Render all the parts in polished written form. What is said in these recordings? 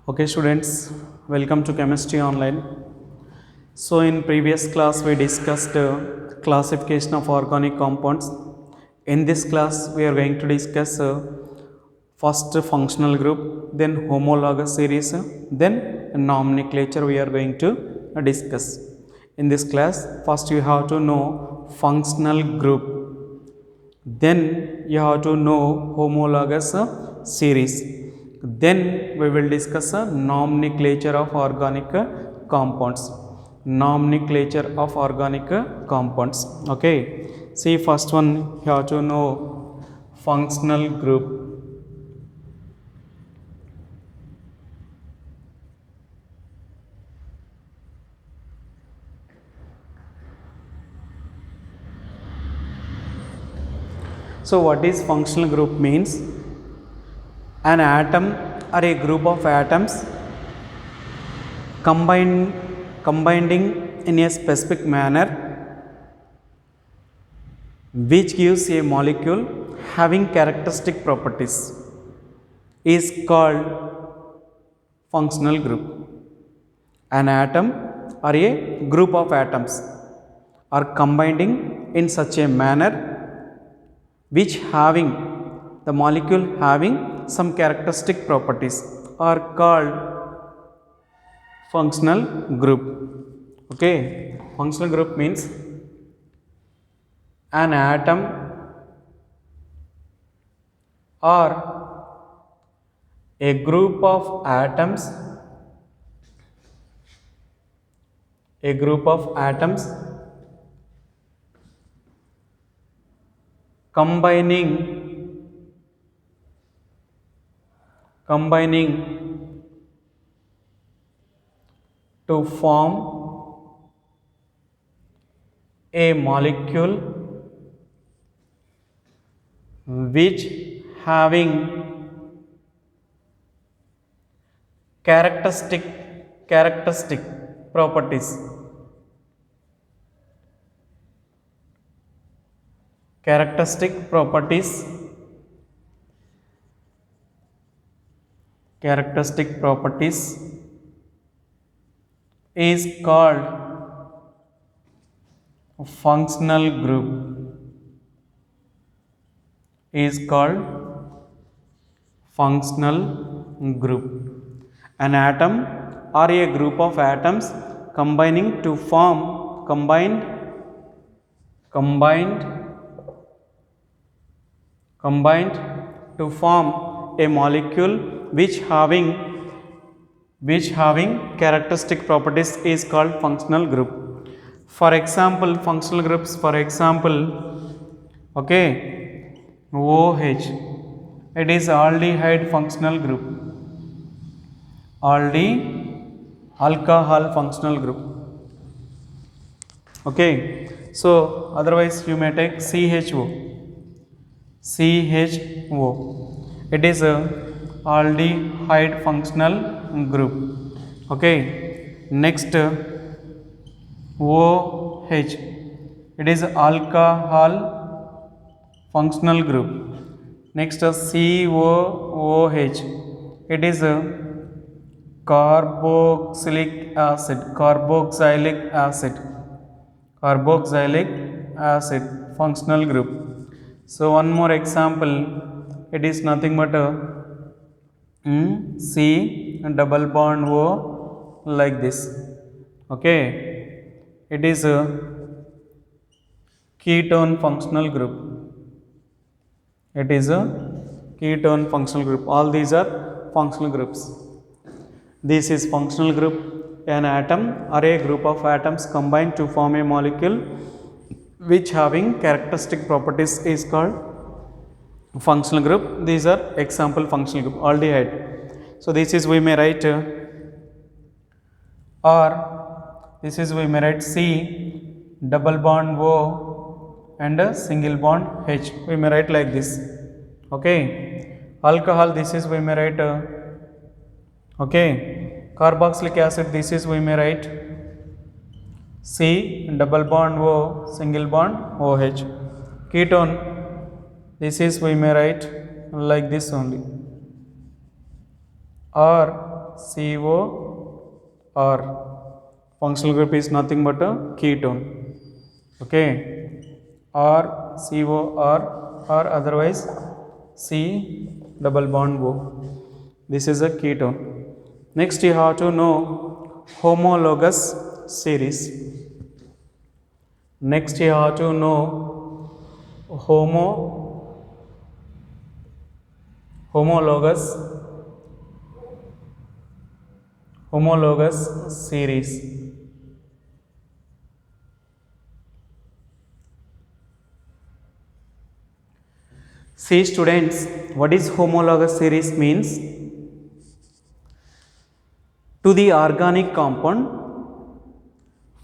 Okay students, welcome to Chemistry Online. So in previous class we discussed classification of organic compounds. In this class we are going to discuss first functional group, then homologous series, then nomenclature we are going to discuss. In this class first you have to know functional group, then you have to know homologous series, then we will discuss a nomenclature of organic compounds. Nomenclature of organic compounds. Okay, see, first one you have to know functional group. So what is functional group means? An atom or a group of atoms combining in a specific manner which gives a molecule having characteristic properties is called functional group. An atom or a group of atoms are combining in such a manner which having the molecule having some characteristic properties are called functional group. Okay, functional group means an atom or a group of atoms combining to form a molecule which having characteristic properties. Characteristic properties is called functional group. An atom or a group of atoms combining to form combined to form a molecule which having characteristic properties is called functional group. For example, functional groups, okay, OH, it is aldehyde functional group, alcohol functional group. Okay, so otherwise you may take CHO, it is a aldehyde functional group. Okay, next OH, it is alcohol functional group. Next COOH, it is a carboxylic acid functional group. So one more example, it is nothing but a C double bond O like this. Okay, it is a ketone functional group. All these are functional groups. This is functional group. An atom or a group of atoms combine to form a molecule which having characteristic properties is called functional group. These are example functional group. Aldehyde. So this is we may write C double bond O and a single bond H. We may write like this. Okay. Alcohol, this is we may write okay. Carboxylic acid, this is we may write C double bond O single bond OH. Ketone, This is we may write like this only, or CO R. Functional group is nothing but a ketone. Okay, or CO R or otherwise C double bond O. This is a ketone. Next you have to know homologous series. Next you have to know homologous series. See students, what is homologous series means? To the organic compound,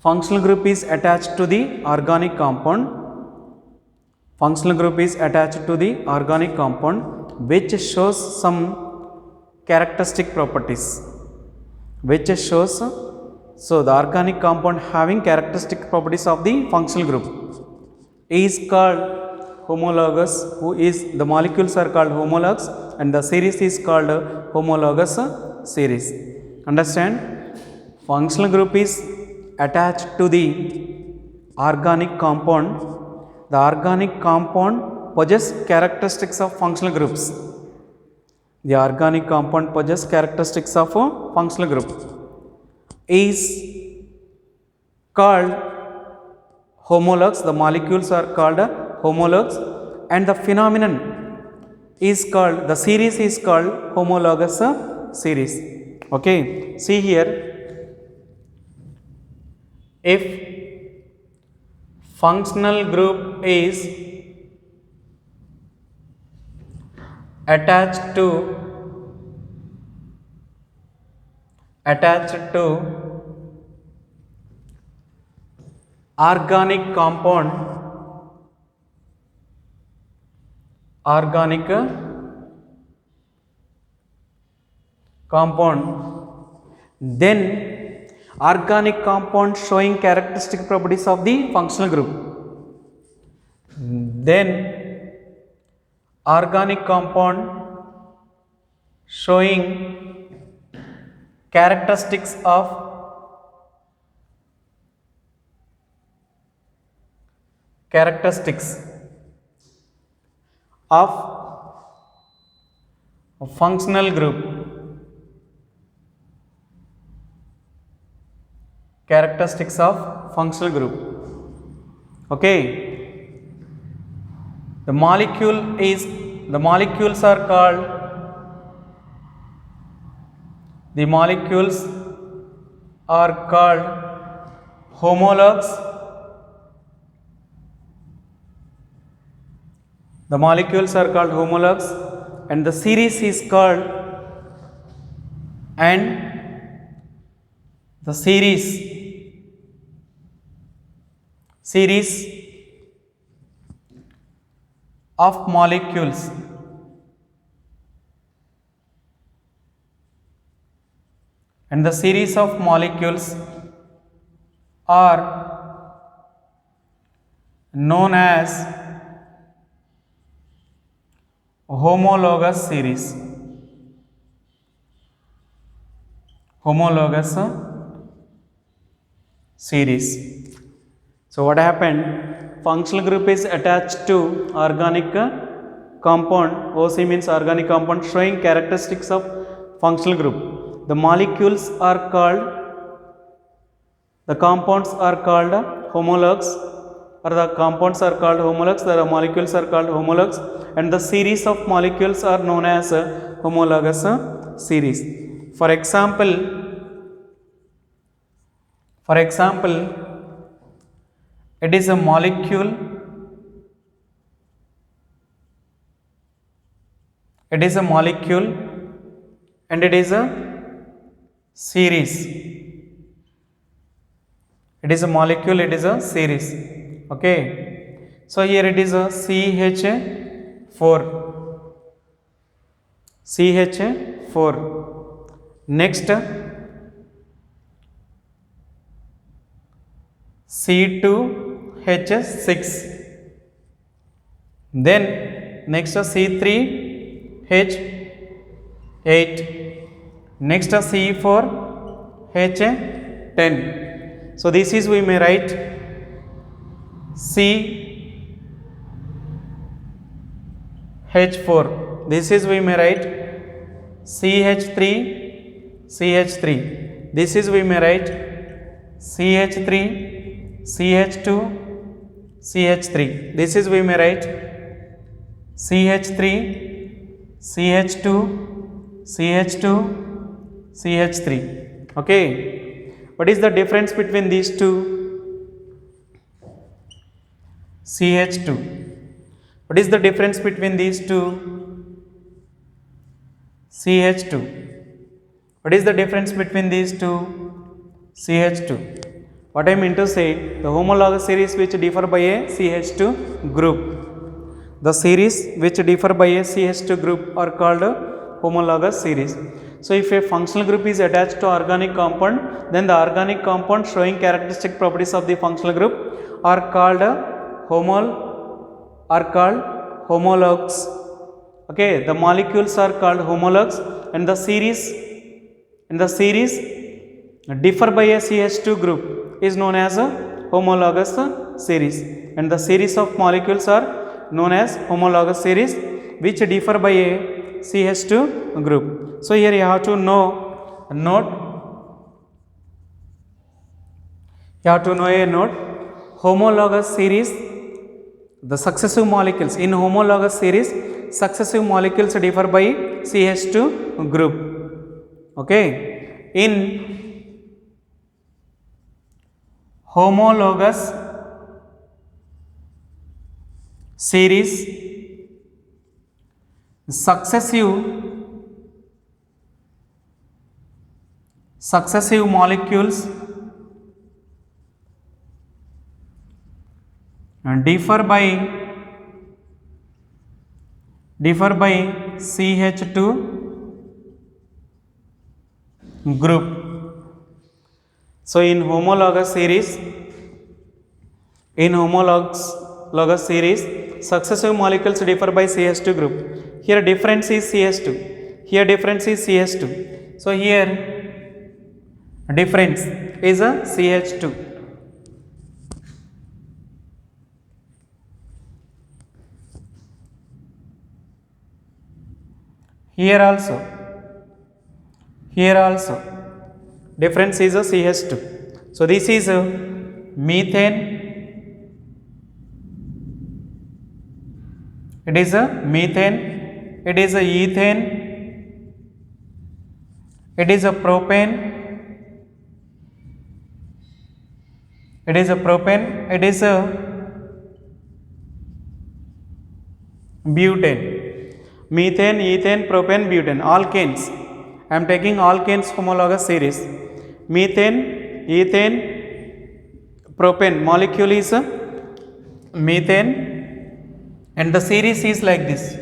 functional group is attached to the organic compound. Functional group is attached to the organic compound which shows some characteristic properties. So the organic compound having characteristic properties of the functional group is called homologous. The molecules are called homologs and the series is called homologous series. Understand? Functional group is attached to the organic compound. The organic compound possesses characteristics of functional groups. The organic compound possesses characteristics of a functional group is called homologs. The molecules are called homologs and the phenomenon is called, the series is called homologous series. Okay, see here, if functional group is attached to organic compound, then organic compound showing characteristic properties of the functional group, then organic compound showing characteristics of functional group, characteristics of functional group. Okay, the molecules are called homologs. The molecules are called homologs and the series is called, and the series of molecules and the series of molecules are known as homologous series. So what happened? Functional group is attached to organic compound. OC means organic compound showing characteristics of functional group. The molecules are called, the compounds are called homologs, or the compounds are called homologs, the molecules are called homologs, and the series of molecules are known as homologous series. For example, it is a molecule, and it is a series. It is a molecule, it is a series. Okay, so here it is a CH4. Next C2H6, then next C3H8, Next C4H10. So this is we may write CH4. This is we may write CH3. This is we may write CH3, CH2, CH3. This is we may write CH3, CH2, CH2, CH3. Okay. What is the difference between these two? CH2. What is the difference between these two? CH2. What is the difference between these two? CH2. What I mean to say, the homologous series which differ by a CH2 group. The series which differ by a CH2 group are called homologous series. So if a functional group is attached to organic compound, then the organic compound showing characteristic properties of the functional group are called homologues. Okay, the molecules are called homologues, and the series differ by a CH2 group is known as a homologous series, and the series of molecules are known as homologous series which differ by a CH2 group. So here you have to note homologous series, the successive molecules in homologous series, successive molecules differ by CH2 group. Okay, in homologous series, successive molecules differ by CH2 group. So in homologous series, successive molecules differ by CH2 group. Here difference is CH2. Here difference is CH2. So here difference is a CH2. Here also difference is a CH2. So this is a methane. It is a methane. It is a ethane. It is a propane. It is a propane. It is a butane. Methane, ethane, propane, butane, alkanes. I am taking alkanes homologous series. Methane, ethane, propane molecule is methane, and the series is like this.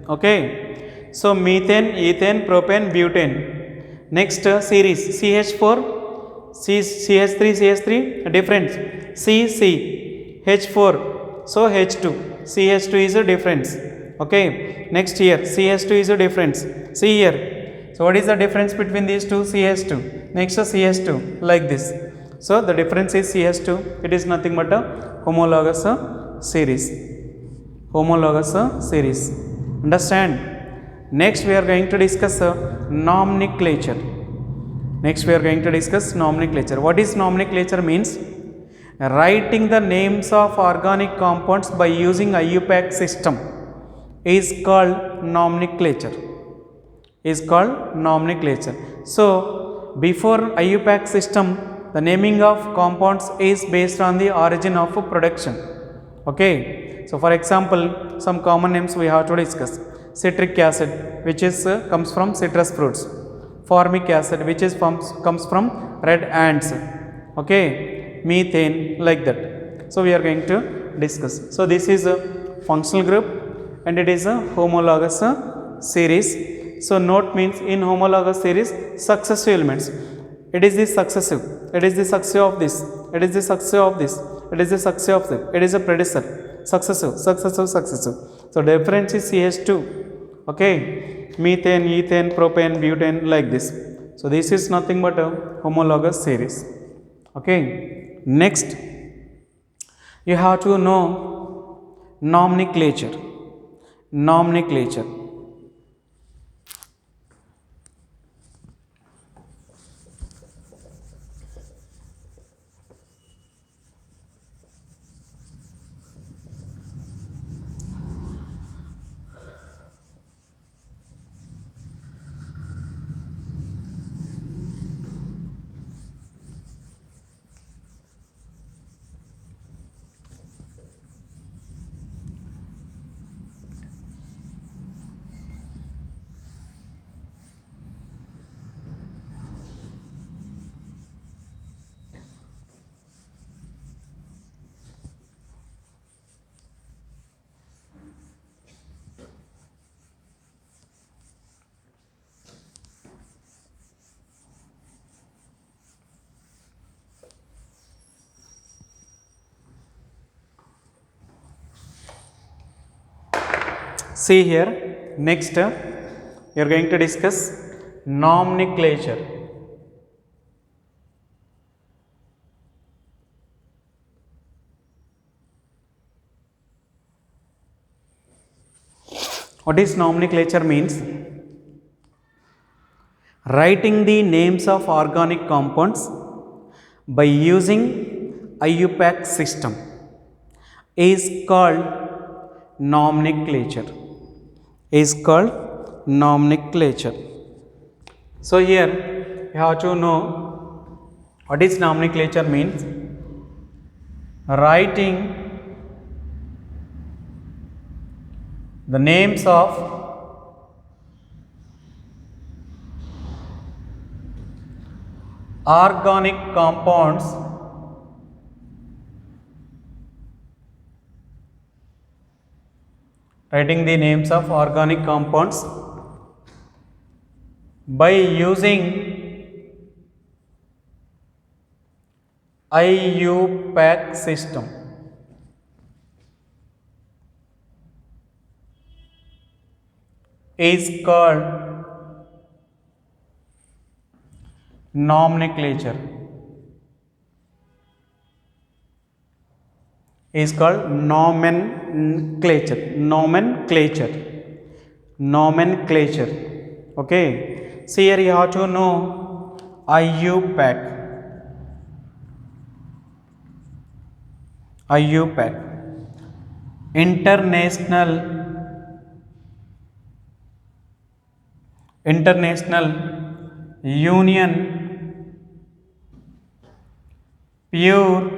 Okay. So methane, ethane, propane, butane. Next series CH4, CH3, difference. C, H4. So H2, CH2 is a difference. Okay. Next here CH2 is a difference. See here. So what is the difference between these two? CH2. Next CH2 like this. So the difference is CH2. It is nothing but a homologous series. Understand? Next we are going to discuss nomenclature. What is nomenclature means? Writing the names of organic compounds by using IUPAC system is called nomenclature. So before IUPAC system, the naming of compounds is based on the origin of production. Okay. So for example, some common names we have to discuss. Citric acid, which is comes from citrus fruits. Formic acid, which is comes from red ants. Okay. Methane, like that. So we are going to discuss. So this is a functional group and it is a homologous series. So note means in homologous series, successive elements. It is the successive. It is the successive of this. It is the successive of this. It is the successive of that. It is a predecessor. Successive. So difference is CH2. Okay, methane, ethane, propane, butane, like this. So this is nothing but a homologous series. Okay, next you have to know nomenclature. Nomenclature. See here, next you are going to discuss nomenclature. What is nomenclature means? Writing the names of organic compounds by using IUPAC system is called nomenclature. Is called nomenclature. So here you have to know what is nomenclature means. Writing the names of organic compounds writing the names of organic compounds by using IUPAC system. Is called nomenclature. Is called nomenclature. Nomenclature. Nomenclature. Okay. See here you have to know IUPAC. IUPAC. International Union Pure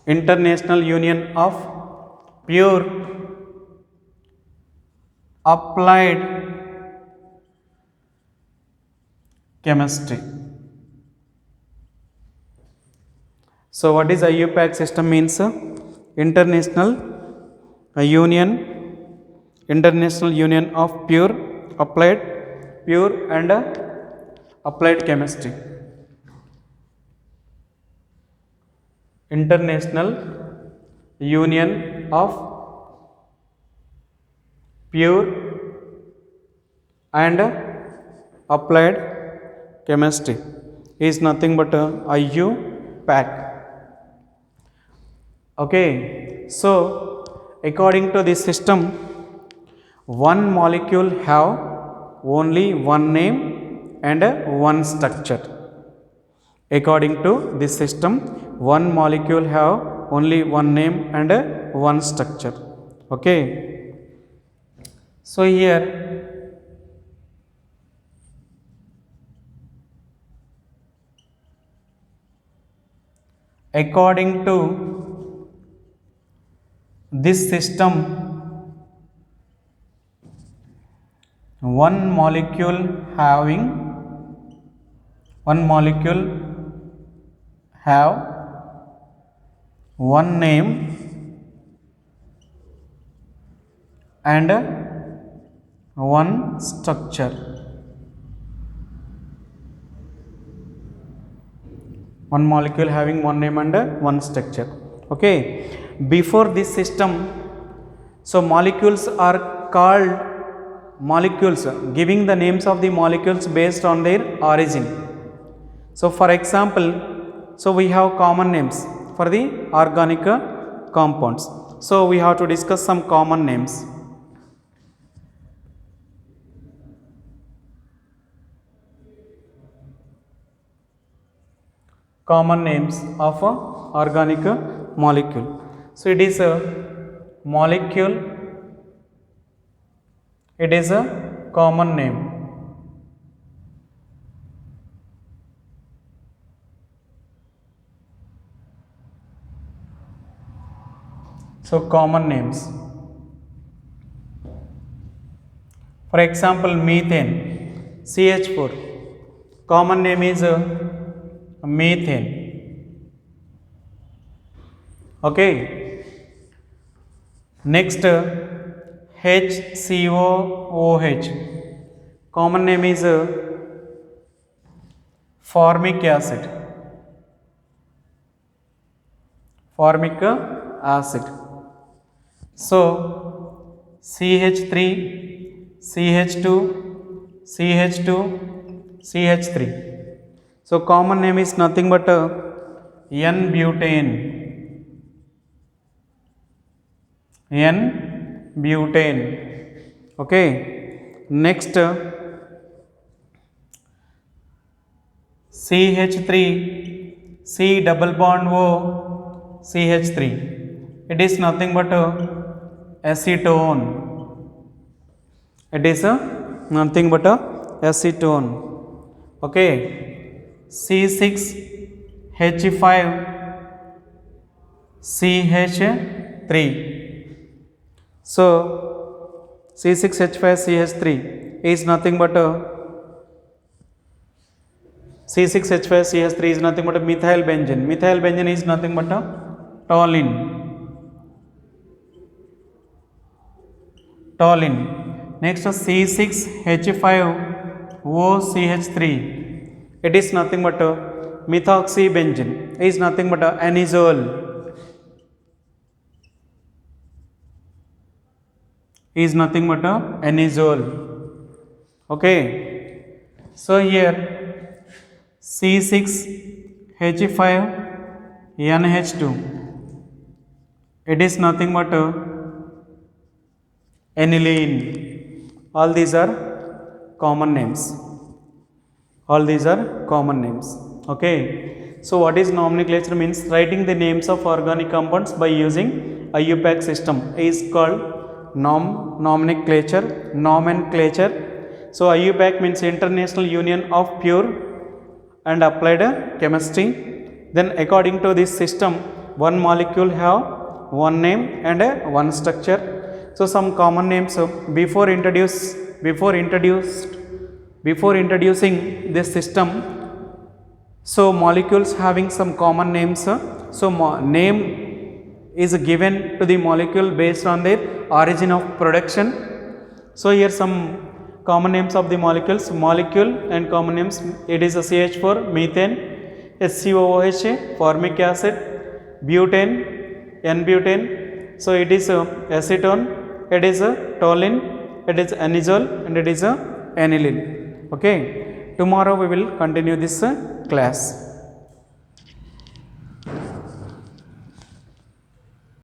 International Union of Pure Applied Chemistry. So what is IUPAC system means? International Union of Pure and Applied Chemistry. International Union of Pure and Applied Chemistry is nothing but IUPAC. Okay, so according to this system, one molecule have only one name and one structure. According to this system, one molecule have only one name and one structure. Okay. So here according to this system, one molecule have one name and one structure. One molecule having one name and one structure. Okay, before this system, so molecules are called molecules, giving the names of the molecules based on their origin. So for example, so we have common names for the organic compounds. So we have to discuss some common names. Common names of a organic molecule. So it is a molecule, it is a common name. So common names. For example, methane, CH4. Common name is methane. Okay. Next, HCOOH. Common name is formic acid. Formic acid. So CH3, CH2, CH2, CH3. So common name is nothing but N-butane. N-butane. Okay. Next, CH3, C double bond O, CH3. It is nothing but acetone. It is nothing but acetone. Okay. C6H5CH3. So C6H5CH3 is nothing but C6H5CH3 is nothing but methyl benzene. Methyl benzene is nothing but toluene. Toluene. Next C6H5OCH3. It is nothing but methoxybenzene. It is nothing but anisole. Is nothing but anisole. Okay. So here C6H5NH2. It is nothing but aniline. All these are common names. All these are common names. Okay. So what is nomenclature means? Writing the names of organic compounds by using IUPAC system is called nomenclature. So IUPAC means International Union of Pure and Applied Chemistry. Then according to this system, one molecule have one name and one structure. So some common names before introducing this system. So molecules having some common names. So name is given to the molecule based on their origin of production. So here some common names of the molecules. Molecule and common names. It is a CH4, methane, HCOOH, formic acid, butane, N-butane. So it is acetone, it is toluene, it is anisole, and it is aniline. Okay. Tomorrow we will continue this class.